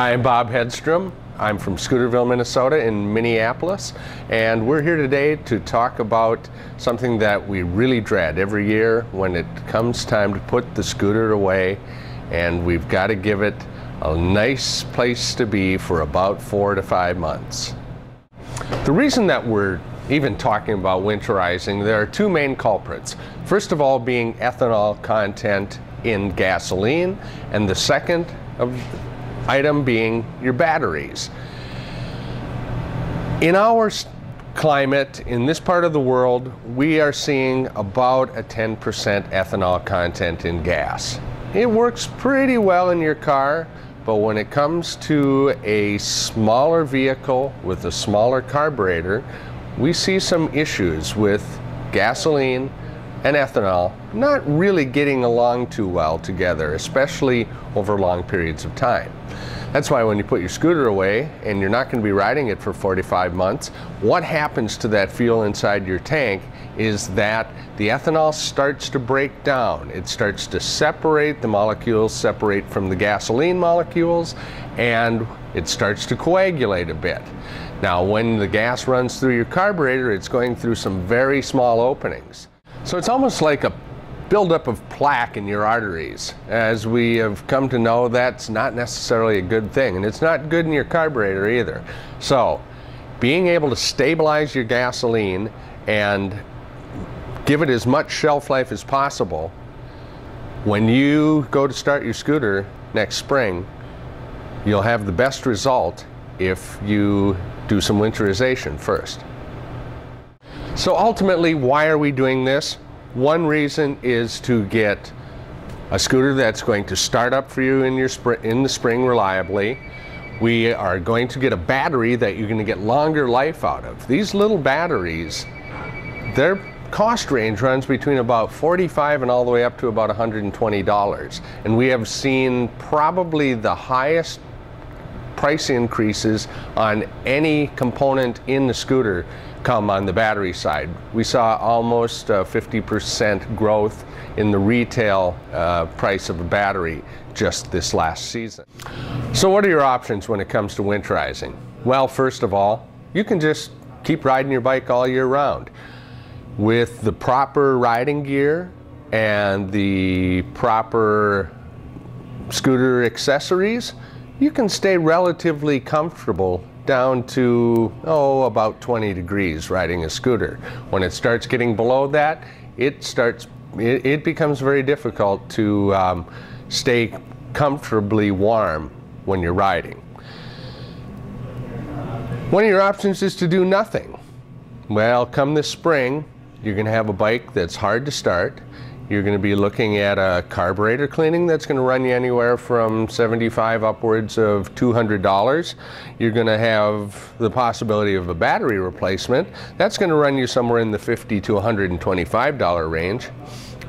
I'm Bob Headstrom. I'm from Scooterville, Minnesota in Minneapolis, and we're here today to talk about something that we really dread every year when it comes time to put the scooter away, and we've got to give it a nice place to be for about 4 to 5 months. The reason that we're even talking about winterizing, there are two main culprits. First of all being ethanol content in gasoline, and the second item being your batteries. In our climate, in this part of the world, we are seeing about a 10% ethanol content in gas. It works pretty well in your car, but when it comes to a smaller vehicle with a smaller carburetor, we see some issues with gasoline and ethanol not really getting along too well together, especially over long periods of time. That's why when you put your scooter away and you're not going to be riding it for 45 months, what happens to that fuel inside your tank is that the ethanol starts to break down. It starts to separate, the molecules separate from the gasoline molecules, and it starts to coagulate a bit. Now, when the gas runs through your carburetor, it's going through some very small openings. So it's almost like a buildup of plaque in your arteries. As we have come to know, that's not necessarily a good thing, and it's not good in your carburetor either. So being able to stabilize your gasoline and give it as much shelf life as possible, when you go to start your scooter next spring, you'll have the best result if you do some winterization first. So ultimately, why are we doing this? One reason is to get a scooter that's going to start up for you in the spring reliably. We are going to get a battery that you're going to get longer life out of. These little batteries, their cost range runs between about $45 and all the way up to about $120. And we have seen probably the highest price increases on any component in the scooter come on the battery side. We saw almost 50% growth in the retail price of a battery just this last season. So what are your options when it comes to winterizing? Well, first of all, you can just keep riding your bike all year round. With the proper riding gear and the proper scooter accessories, you can stay relatively comfortable down to, about 20 degrees riding a scooter. When it starts getting below that, it becomes very difficult to stay comfortably warm when you're riding. One of your options is to do nothing. Well, come this spring, you're going to have a bike that's hard to start. You're going to be looking at a carburetor cleaning that's going to run you anywhere from $75 upwards of $200. You're going to have the possibility of a battery replacement. That's going to run you somewhere in the $50 to $125 range.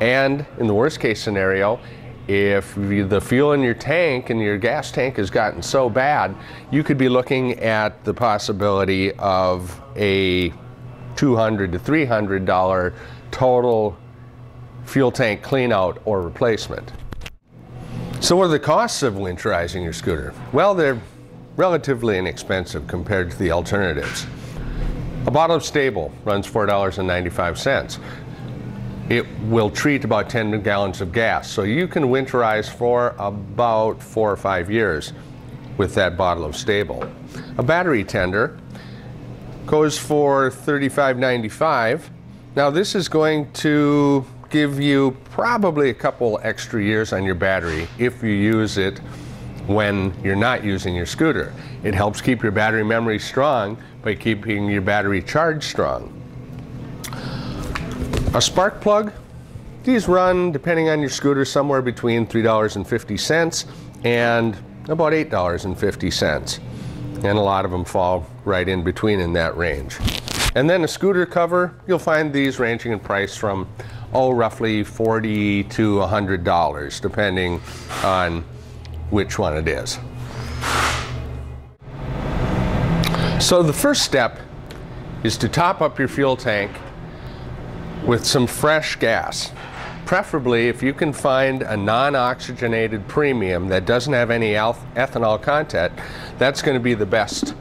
And in the worst case scenario, if the fuel in your tank and your gas tank has gotten so bad, you could be looking at the possibility of a $200 to $300 total fuel tank clean out or replacement. So what are the costs of winterizing your scooter? Well, they're relatively inexpensive compared to the alternatives. A bottle of Stable runs $4.95. It will treat about 10 gallons of gas, so you can winterize for about 4 or 5 years with that bottle of Stable. A battery tender goes for $35.95. Now this is going to give you probably a couple extra years on your battery if you use it when you're not using your scooter. It helps keep your battery memory strong by keeping your battery charge strong. A spark plug, these run, depending on your scooter, somewhere between $3.50 and about $8.50. And a lot of them fall right in between in that range. And then a scooter cover, you'll find these ranging in price from roughly $40 to $100, depending on which one it is. So the first step is to top up your fuel tank with some fresh gas. Preferably, if you can find a non-oxygenated premium that doesn't have any ethanol content, that's going to be the best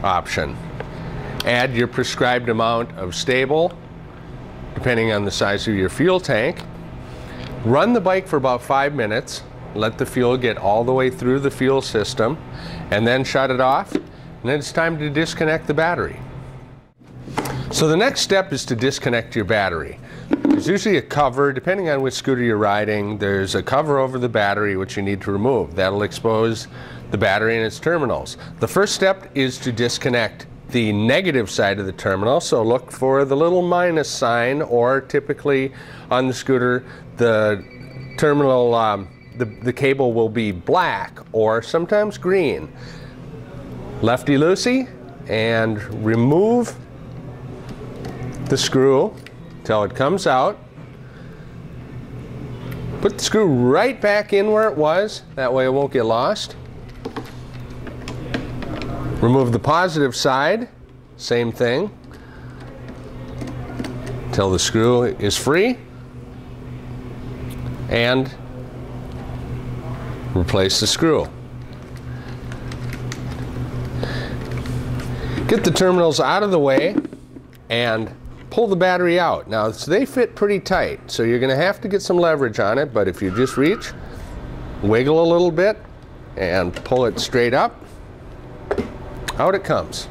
option. Add your prescribed amount of stable, depending on the size of your fuel tank. Run the bike for about 5 minutes, let the fuel get all the way through the fuel system, and then shut it off, and then it's time to disconnect the battery. So the next step is to disconnect your battery. There's usually a cover, depending on which scooter you're riding, there's a cover over the battery which you need to remove. That'll expose the battery and its terminals. The first step is to disconnect the negative side of the terminal, so look for the little minus sign, or typically on the scooter the terminal, the cable will be black or sometimes green. Lefty-loosey, and remove the screw till it comes out. Put the screw right back in where it was, that way it won't get lost. Remove the positive side, same thing, till the screw is free, and replace the screw. Get the terminals out of the way and pull the battery out. Now, they fit pretty tight, so you're going to have to get some leverage on it, but if you just reach, wiggle a little bit, and pull it straight up, out it comes.